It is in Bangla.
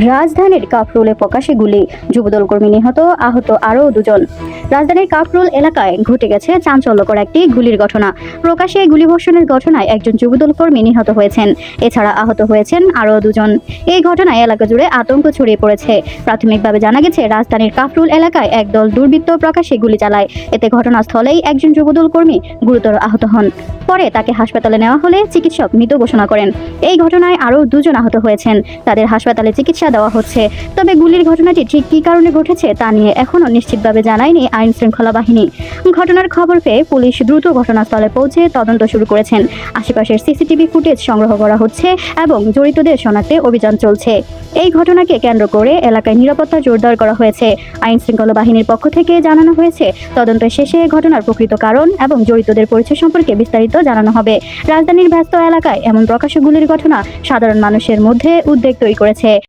রাজধানীর কাফরুলে প্রকাশ্যে গুলি, যুবদল কর্মী নিহত, আহত আরও দুজন। রাজধানীর কাফরুল এলাকায় ঘটে গেছে চাঞ্চল্যকর একটি গুলির ঘটনা। প্রকাশ্যে গুলিবর্ষণের ঘটনায় একজন যুবদল কর্মী নিহত হয়েছেন, এছাড়া আহত হয়েছেন আরও দুজন। এই ঘটনায় এলাকা জুড়ে আতঙ্ক ছড়িয়ে পড়েছে। প্রাথমিকভাবে জানা গেছে, রাজধানীর কাফরুল এলাকায় একদল দুর্বৃত্ত প্রকাশ্যে গুলি চালায়। এতে ঘটনাস্থলেই একজন যুবদল কর্মী গুরুতর আহত হন। পরে তাকে হাসপাতালে নেওয়া হলে চিকিৎসক মৃত ঘোষণা করেন। এই ঘটনায় আরও দুজন আহত হয়েছেন, তাদের হাসপাতালে চিকিৎসা দেওয়া হচ্ছে। তবে গুলির ঘটনাটি ঠিক কী কারণে ঘটেছে তা নিয়ে এখনও নিশ্চিতভাবে জানায়নি আইন শৃঙ্খলা বাহিনী। ঘটনার খবর পেয়ে পুলিশ দ্রুত ঘটনাস্থলে পৌঁছে তদন্ত শুরু করেছেন। আশেপাশের সিসিটিভি ফুটেজ সংগ্রহ করা হচ্ছে এবং জড়িতদের শনাক্তে অভিযান চলছে। এই ঘটনাকে কেন্দ্র করে এলাকায় নিরাপত্তা জোরদার করা হয়েছে। আইন শৃঙ্খলা বাহিনীর পক্ষ থেকে জানানো হয়েছে, তদন্ত শেষে ঘটনার প্রকৃত কারণ এবং জড়িতদের পরিচয় সম্পর্কে বিস্তারিত জানানো হবে। রাজধানীর ব্যস্ত এলাকায় এমন প্রকাশ্য গুলির ঘটনা সাধারণ মানুষের মধ্যে উদ্বেগ তৈরি করেছে।